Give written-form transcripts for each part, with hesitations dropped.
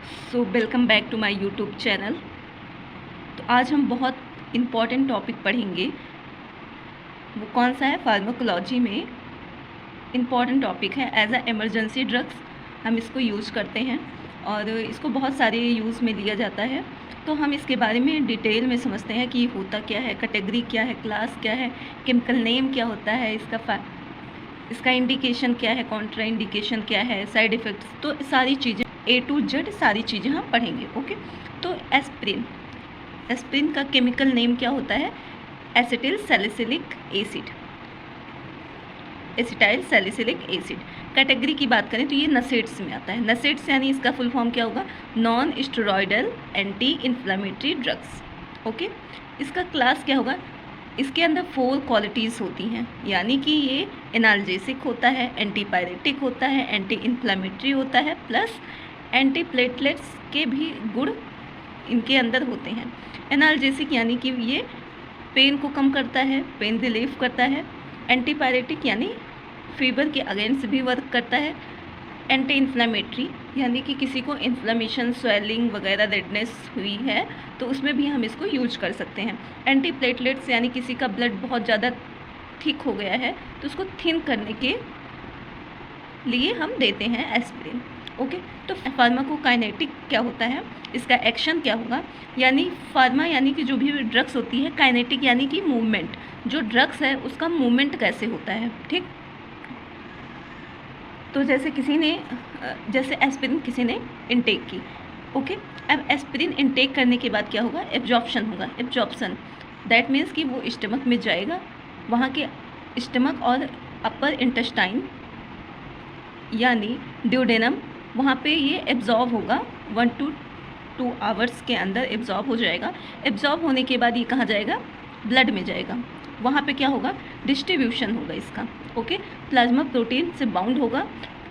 So welcome back to my YouTube channel. तो आज हम बहुत इम्पॉर्टेंट टॉपिक पढ़ेंगे। वो कौन सा है? फार्माकोलॉजी में इम्पॉर्टेंट टॉपिक है। एज अ इमरजेंसी ड्रग्स हम इसको यूज़ करते हैं और इसको बहुत सारे यूज़ में लिया जाता है। तो हम इसके बारे में डिटेल में समझते हैं कि होता क्या है, कैटेगरी क्या है, क्लास क्या है, केमिकल नेम क्या होता है, इसका इंडिकेशन क्या है, कॉन्ट्रा इंडिकेशन क्या है, साइड इफ़ेक्ट्स, तो सारी चीज़ें A to Z सारी चीज़ें हम पढ़ेंगे। ओके, तो एस्प्रिन का केमिकल नेम क्या होता है? Acetyl salicylic acid. कैटेगरी की बात करें तो ये नसेड्स में आता है। नसेड्स यानी इसका फुल फॉर्म क्या होगा? Non steroidal anti inflammatory drugs. Okay, इसका क्लास क्या होगा? इसके अंदर 4 क्वालिटीज़ होती हैं, यानी कि ये एनाल्जेसिक होता है, एंटीपायरेटिक होता है, एंटी इन्फ्लेमेटरी होता है, प्लस एंटी प्लेटलेट्स के भी गुण इनके अंदर होते हैं। एनाल्जेसिक यानी कि ये पेन को कम करता है, पेन रिलीफ करता है। एंटीपायरेटिक यानी फीवर के अगेंस्ट भी वर्क करता है। एंटी इन्फ्लेमेटरी यानी कि किसी को इन्फ्लेमेशन, स्वेलिंग वगैरह, रेडनेस हुई है तो उसमें भी हम इसको यूज कर सकते हैं। एंटी प्लेटलेट्स यानी किसी का ब्लड बहुत ज़्यादा थिक हो गया है तो उसको थिन करने के लिए हम देते हैं एस्प्रिन। ओके, तो फार्माकोकाइनेटिक क्या होता है? इसका एक्शन क्या होगा? यानी फार्मा यानी कि जो भी ड्रग्स होती है, काइनेटिक यानी कि मूवमेंट, जो ड्रग्स है उसका मूवमेंट कैसे होता है। ठीक, तो जैसे एस्पिरिन किसी ने इनटेक की। ओके, अब एस्पिरिन इनटेक करने के बाद क्या होगा? एब्जॉर्प्शन होगा। एब्जॉर्प्शन दैट मीन्स कि वो स्टमक में जाएगा, वहाँ के स्टमक और अपर इंटेस्टाइन यानी ड्यूडेनम, वहाँ पे ये एब्जॉर्ब होगा। 1 to 2 आवर्स के अंदर एब्जॉर्ब हो जाएगा। एब्जॉर्ब होने के बाद ये कहाँ जाएगा? ब्लड में जाएगा। वहाँ पे क्या होगा? डिस्ट्रीब्यूशन होगा इसका। ओके, प्लाज्मा प्रोटीन से बाउंड होगा।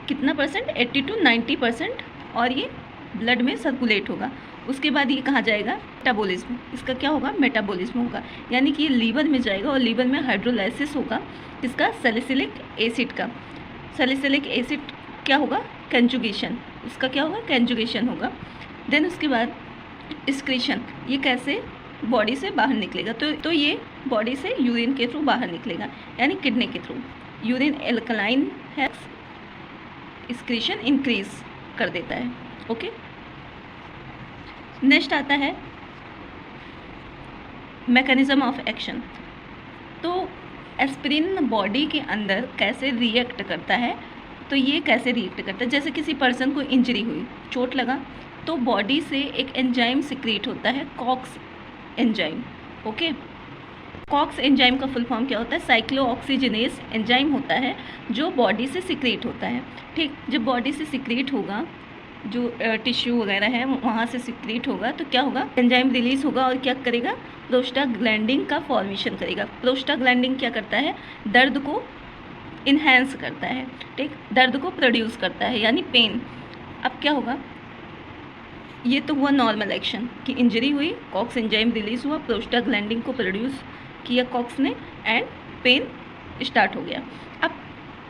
कितना परसेंट? 80 to 90%, और ये ब्लड में सर्कुलेट होगा। उसके बाद ये कहाँ जाएगा? मेटाबॉलिज्म। इसका क्या होगा? मेटाबॉलिज्म होगा, यानी कि ये लीवर में जाएगा और लीवर में हाइड्रोलाइसिस होगा। इसका सैलिसिलिक एसिड का। सैलिसिलिक एसिड क्या होगा? कंजुगेशन। उसका क्या होगा? कंजुगेशन होगा। देन उसके बाद एक्सक्रीशन, ये कैसे बॉडी से बाहर निकलेगा? तो ये बॉडी से यूरिन के थ्रू बाहर निकलेगा, यानी किडनी के थ्रू। यूरिन एल्कलाइन है, एक्सक्रीशन इंक्रीज कर देता है। ओके, नेक्स्ट आता है मैकेनिज्म ऑफ एक्शन। तो एस्पिरिन बॉडी के अंदर कैसे रिएक्ट करता है? तो ये कैसे रिएक्ट करता है? जैसे किसी पर्सन को इंजरी हुई, चोट लगा, तो बॉडी से एक एंजाइम सिक्रीट होता है, COX enzyme. Okay, COX enzyme का फुल फॉर्म क्या होता है? साइक्लोऑक्सीजिनेज एंजाइम होता है जो बॉडी से सिक्रीट होता है। ठीक, जब बॉडी से सिक्रीट होगा, जो टिश्यू वगैरह है वहाँ से सिक्रीट होगा, तो क्या होगा? एंजाइम रिलीज होगा और क्या करेगा? प्रोस्टाग्लैंडिन का फॉर्मेशन करेगा। प्रोस्टाग्लैंडिन क्या करता है? दर्द को इन्हेंस करता है। ठीक, दर्द को प्रोड्यूस करता है, यानी पेन। अब क्या होगा? ये तो हुआ नॉर्मल एक्शन कि इंजरी हुई, कॉक्स एंजाइम रिलीज हुआ, प्रोस्टाग्लैंडिन को प्रोड्यूस किया कॉक्स ने, एंड पेन स्टार्ट हो गया। अब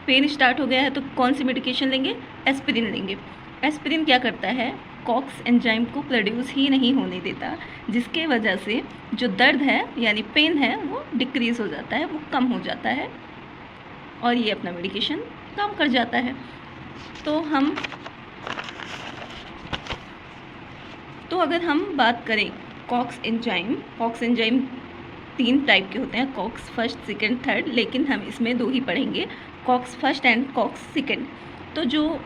पेन स्टार्ट हो गया है तो कौन सी मेडिकेशन लेंगे? एस्पिरिन लेंगे। एस्पिरिन क्या करता है? कॉक्स एंजाइम को प्रोड्यूस ही नहीं होने देता, जिसके वजह से जो दर्द है यानी पेन है वो डिक्रीज हो जाता है, वो कम हो जाता है और ये अपना मेडिकेशन काम कर जाता है। तो अगर हम बात करें कॉक्स एंजाइम 3 टाइप के होते हैं, कॉक्स फर्स्ट, सेकंड, थर्ड, लेकिन हम इसमें 2 ही पढ़ेंगे, COX first and COX second. तो जो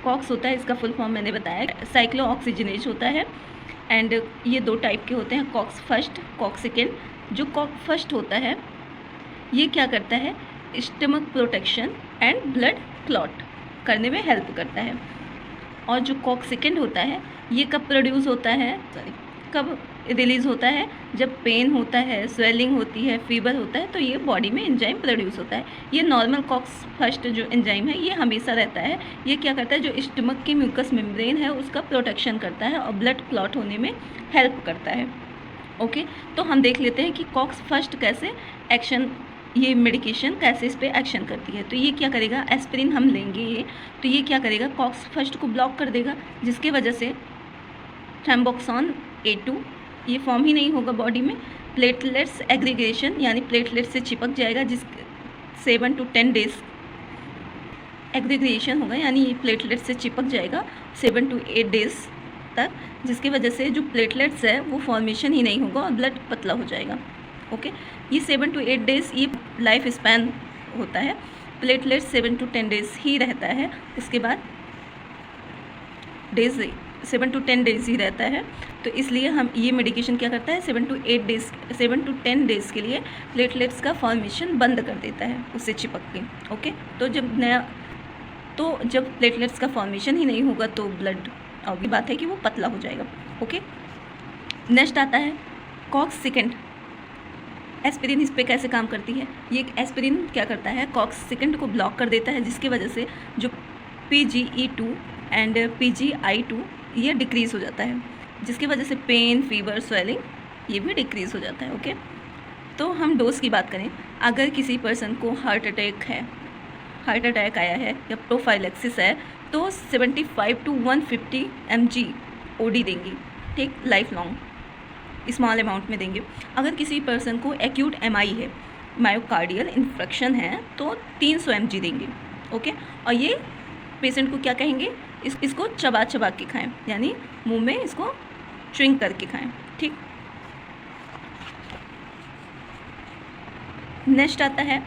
कॉक्स होता है इसका फुल फॉर्म मैंने बताया, साइक्लोऑक्सीजिनेज होता है, एंड ये 2 टाइप के होते हैं, कॉक्स फर्स्ट, कॉक्स सेकंड। जो कॉक्स फर्स्ट होता है ये क्या करता है? Stomach protection and blood clot करने में हेल्प करता है। और जो कॉक्स सेकंड होता है ये कब प्रोड्यूस होता है, कब रिलीज़ होता है? जब पेन होता है, स्वेलिंग होती है, फीवर होता है, तो ये बॉडी में एंजाइम प्रोड्यूस होता है। ये नॉर्मल कॉक्स फर्स्ट जो एंजाइम है ये हमेशा रहता है। ये क्या करता है? जो स्टमक की म्यूकस मेम्ब्रेन है उसका प्रोटेक्शन करता है और ब्लड क्लॉट होने में हेल्प करता है। ओके, तो हम देख लेते हैं कि कॉक्स फर्स्ट कैसे एक्शन, ये मेडिकेशन कैसे इस पर एक्शन करती है। तो ये क्या करेगा? एस्पिरिन हम लेंगे ये, तो ये क्या करेगा? कॉक्स फर्स्ट को ब्लॉक कर देगा, जिसके वजह से थ्रम्बोक्सान A2 ये फॉर्म ही नहीं होगा बॉडी में। प्लेटलेट्स एग्रीगेशन यानी प्लेटलेट से चिपक जाएगा, जिस 7 to 10 डेज एग्रीगेशन होगा, यानी ये प्लेटलेट से चिपक जाएगा 7 to 8 डेज तक, जिसकी वजह से जो प्लेटलेट्स है वो फॉर्मेशन ही नहीं होगा और ब्लड पतला हो जाएगा। ओके, ये 7 to 8 डेज ये लाइफ स्पैन होता है। प्लेटलेट 7 to 10 डेज ही रहता है, उसके बाद डेज 7 to 10 डेज ही रहता है। तो इसलिए हम ये मेडिकेशन क्या करता है, 7 to 10 डेज़ के लिए प्लेटलेट्स का फॉर्मेशन बंद कर देता है उससे चिपक के। ओके, तो जब प्लेटलेट्स का फॉर्मेशन ही नहीं होगा तो ब्लड ऑब्वियस बात है कि वो पतला हो जाएगा। ओके, नेक्स्ट आता है कॉक्सिकेंट। एस्पिरिन इस पे कैसे काम करती है, ये एस्पिरिन क्या करता है, कॉक्सिकेंट को ब्लॉक कर देता है, जिसकी वजह से जो PGE2 एंड PGI2 ये डिक्रीज़ हो जाता है, जिसकी वजह से पेन, फीवर, स्वेलिंग ये भी डिक्रीज़ हो जाता है। ओके, तो हम डोज की बात करें, अगर किसी पर्सन को हार्ट अटैक आया है या प्रोफाइलेक्सिस है तो 75 to 150 mg OD देंगे, ठीक, लाइफ लॉन्ग स्मॉल अमाउंट में देंगे। अगर किसी पर्सन को एक्यूट MI है, मायोकार्डियल इन्फेक्शन है, तो 300 mg देंगे। ओके, और ये पेशेंट को क्या कहेंगे, इसको चबा के खाएं, यानी मुंह में इसको च्विंग करके खाएं, ठीक। नेक्स्ट आता है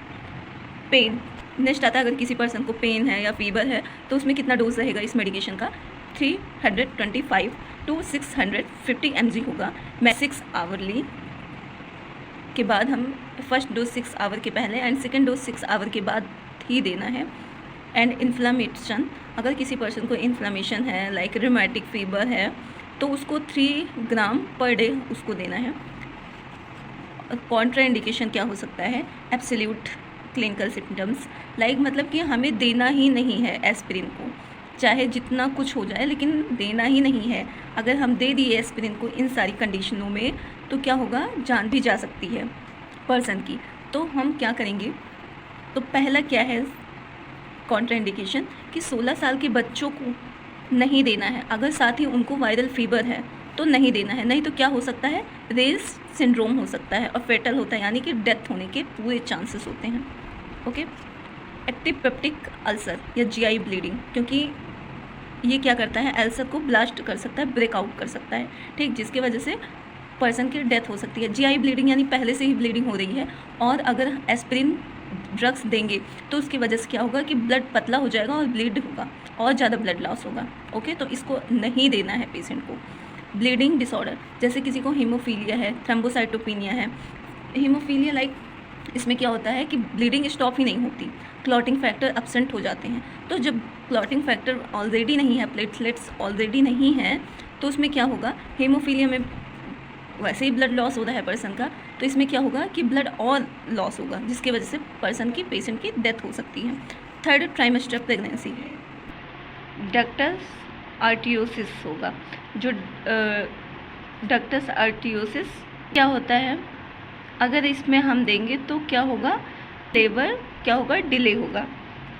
पेन। नेक्स्ट आता है अगर किसी पर्सन को पेन है या फीवर है तो उसमें कितना डोज रहेगा इस मेडिकेशन का, 325 to 650 mg होगा। मैं 6 आवरली के बाद हम फर्स्ट डोज 6 आवर के पहले एंड सेकेंड डोज 6 आवर के बाद ही देना है। एंड इन्फ्लामेशन, अगर किसी पर्सन को इन्फ्लामेशन है लाइक रूमेटिक फीवर है तो उसको 3 ग्राम पर डे उसको देना है। कॉन्ट्रा इंडिकेशन क्या हो सकता है, एब्सोल्यूट क्लिनिकल सिम्टम्स, लाइक मतलब कि हमें देना ही नहीं है एस्पिरिन को, चाहे जितना कुछ हो जाए लेकिन देना ही नहीं है। अगर हम दे दिए एस्पिरिन को इन सारी कंडीशनों में तो क्या होगा, जान भी जा सकती है पर्सन की। तो हम क्या करेंगे, तो पहला क्या है कॉन्ट्रा इंडिकेशन कि 16 साल के बच्चों को नहीं देना है, अगर साथ ही उनको वायरल फीवर है तो नहीं देना है, नहीं तो क्या हो सकता है, रेस सिंड्रोम हो सकता है और फेटल होता है, यानी कि डेथ होने के पूरे चांसेस होते हैं। ओके, एक्टिव पेप्टिक अल्सर या GI ब्लीडिंग, क्योंकि ये क्या करता है, अल्सर को ब्लास्ट कर सकता है, ब्रेकआउट कर सकता है, ठीक, जिसकी वजह से पर्सन की डेथ हो सकती है। GI ब्लीडिंग यानी पहले से ही ब्लीडिंग हो रही है और अगर एस्पिरिन ड्रग्स देंगे तो उसकी वजह से क्या होगा कि ब्लड पतला हो जाएगा और ब्लीड होगा और ज़्यादा ब्लड लॉस होगा। ओके, तो इसको नहीं देना है पेशेंट को। ब्लीडिंग डिसऑर्डर, जैसे किसी को हीमोफीलिया है, थ्रोम्बोसाइटोपिनिया है। हीमोफीलिया लाइक इसमें क्या होता है कि ब्लीडिंग स्टॉप ही नहीं होती, क्लॉटिंग फैक्टर एब्सेंट हो जाते हैं। तो जब क्लॉटिंग फैक्टर ऑलरेडी नहीं है, प्लेटलेट्स ऑलरेडी नहीं है, तो उसमें क्या होगा, हीमोफीलिया में वैसे ही ब्लड लॉस हो रहा है पर्सन का, तो इसमें क्या होगा कि ब्लड और लॉस होगा, जिसकी वजह से पेशेंट की डेथ हो सकती है। थर्ड ट्राइमेस्टर प्रेगनेंसी, डक्टस आर्टियोसिस होगा। जो डक्टस आर्टियोसिस क्या होता है, अगर इसमें हम देंगे तो क्या होगा, लेबर क्या होगा, डिले होगा।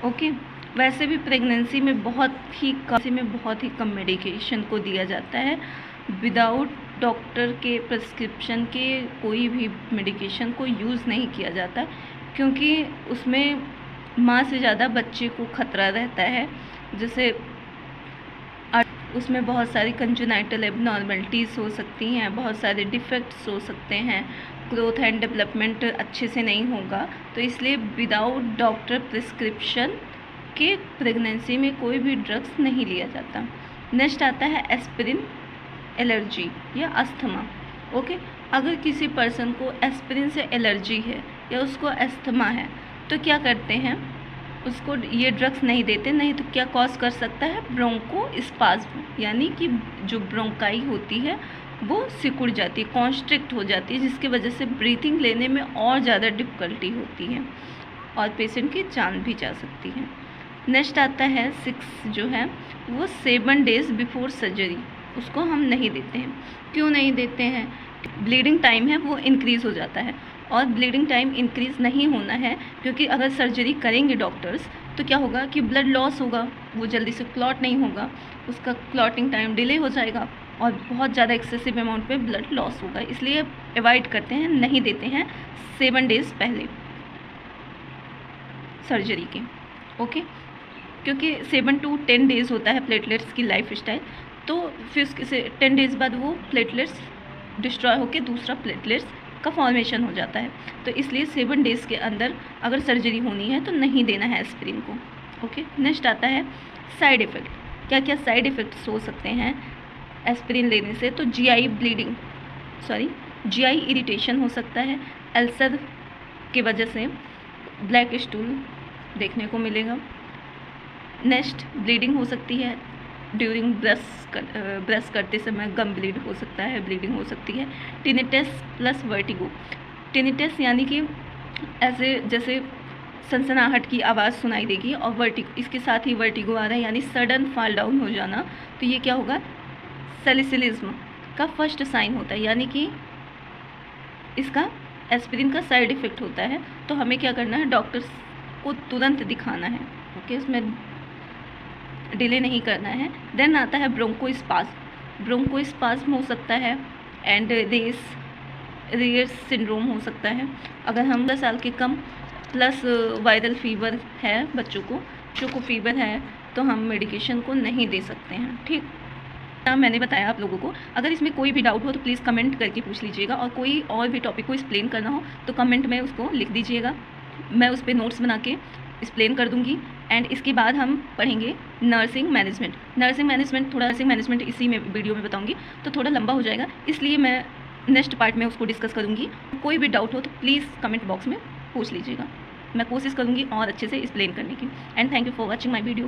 ओके, वैसे भी प्रेगनेंसी में बहुत ही कम मेडिकेशन को दिया जाता है, विदाउट डॉक्टर के प्रिस्क्रिप्शन के कोई भी मेडिकेशन को यूज़ नहीं किया जाता, क्योंकि उसमें माँ से ज़्यादा बच्चे को खतरा रहता है। जैसे उसमें बहुत सारी कंजेनाइटल एबनॉर्मलिटीज़ हो सकती हैं, बहुत सारे डिफेक्ट्स हो सकते हैं, ग्रोथ एंड डेवलपमेंट अच्छे से नहीं होगा, तो इसलिए विदाउट डॉक्टर प्रिस्क्रिप्शन के प्रेगनेंसी में कोई भी ड्रग्स नहीं लिया जाता। नेक्स्ट आता है एस्पिरिन एलर्जी या अस्थमा। ओके, अगर किसी पर्सन को एस्पिरिन से एलर्जी है या उसको अस्थमा है तो क्या करते हैं, उसको ये ड्रग्स नहीं देते, नहीं तो क्या कॉज कर सकता है, ब्रोंकोस्पाज्म, यानी कि जो ब्रोंकाई होती है वो सिकुड़ जाती है, कॉन्स्ट्रिक्ट हो जाती है, जिसकी वजह से ब्रीथिंग लेने में और ज़्यादा डिफ़िकल्टी होती है और पेशेंट की जान भी जा सकती है। नेक्स्ट आता है 6 जो है वो 7 डेज़ बिफोर सर्जरी, उसको हम नहीं देते हैं। क्यों नहीं देते हैं, ब्लीडिंग टाइम है वो इंक्रीज़ हो जाता है और ब्लीडिंग टाइम इंक्रीज़ नहीं होना है, क्योंकि अगर सर्जरी करेंगे डॉक्टर्स तो क्या होगा कि ब्लड लॉस होगा, वो जल्दी से क्लॉट नहीं होगा, उसका क्लॉटिंग टाइम डिले हो जाएगा और बहुत ज़्यादा एक्सेसिव अमाउंट में ब्लड लॉस होगा, इसलिए अवॉइड करते हैं, नहीं देते हैं 7 डेज़ पहले सर्जरी के। ओके, क्योंकि 7 to 10 डेज़ होता है प्लेटलेट्स की लाइफ स्टाइल, तो फिर उसके 10 डेज़ बाद वो प्लेटलेट्स डिस्ट्रॉय होकर दूसरा प्लेटलेट्स का फॉर्मेशन हो जाता है। तो इसलिए 7 डेज़ के अंदर अगर सर्जरी होनी है तो नहीं देना है एस्पिरिन को। ओके, नेक्स्ट आता है साइड इफ़ेक्ट। क्या क्या साइड इफ़ेक्ट्स हो सकते हैं एस्पिरिन लेने से? तो जीआई इरिटेशन हो सकता है, अल्सर की वजह से ब्लैक स्टूल देखने को मिलेगा। नेक्स्ट ब्लीडिंग हो सकती है, ड्यूरिंग ब्रश करते समय गम ब्लीड हो सकता है, ब्लीडिंग हो सकती है। Tinnitus plus vertigo. टिनिटस यानी कि ऐसे जैसे सनसनाहट की आवाज़ सुनाई देगी, और वर्टिगो, इसके साथ ही वर्टिगो आ रहा है यानी सडन फॉल डाउन हो जाना। तो ये क्या होगा? सैलिसिलिज्म का फर्स्ट साइन होता है, यानी कि इसका एस्पिरिन का साइड इफ़ेक्ट होता है। तो हमें क्या करना है? डॉक्टर्स को तुरंत दिखाना है। ओके, इसमें डिले नहीं करना है। देन आता है ब्रोंकोस्पाज्म। ब्रोंकोस्पाज्म हो सकता है एंड रेयर्स सिंड्रोम हो सकता है अगर हम 10 साल के कम, प्लस वायरल फीवर है बच्चों को फीवर है तो हम मेडिकेशन को नहीं दे सकते हैं। ठीक, मैंने बताया आप लोगों को। अगर इसमें कोई भी डाउट हो तो प्लीज़ कमेंट करके पूछ लीजिएगा, और कोई और भी टॉपिक को एक्सप्लेन करना हो तो कमेंट में उसको लिख दीजिएगा, मैं उस पर नोट्स बना के एक्सप्लेन कर दूंगी। एंड इसके बाद हम पढ़ेंगे नर्सिंग मैनेजमेंट इसी में वीडियो में बताऊंगी, तो थोड़ा लंबा हो जाएगा, इसलिए मैं नेक्स्ट पार्ट में उसको डिस्कस करूंगी। कोई भी डाउट हो तो प्लीज़ कमेंट बॉक्स में पूछ लीजिएगा, मैं कोशिश करूंगी और अच्छे से एक्सप्लेन करने की। And thank you for watching my video.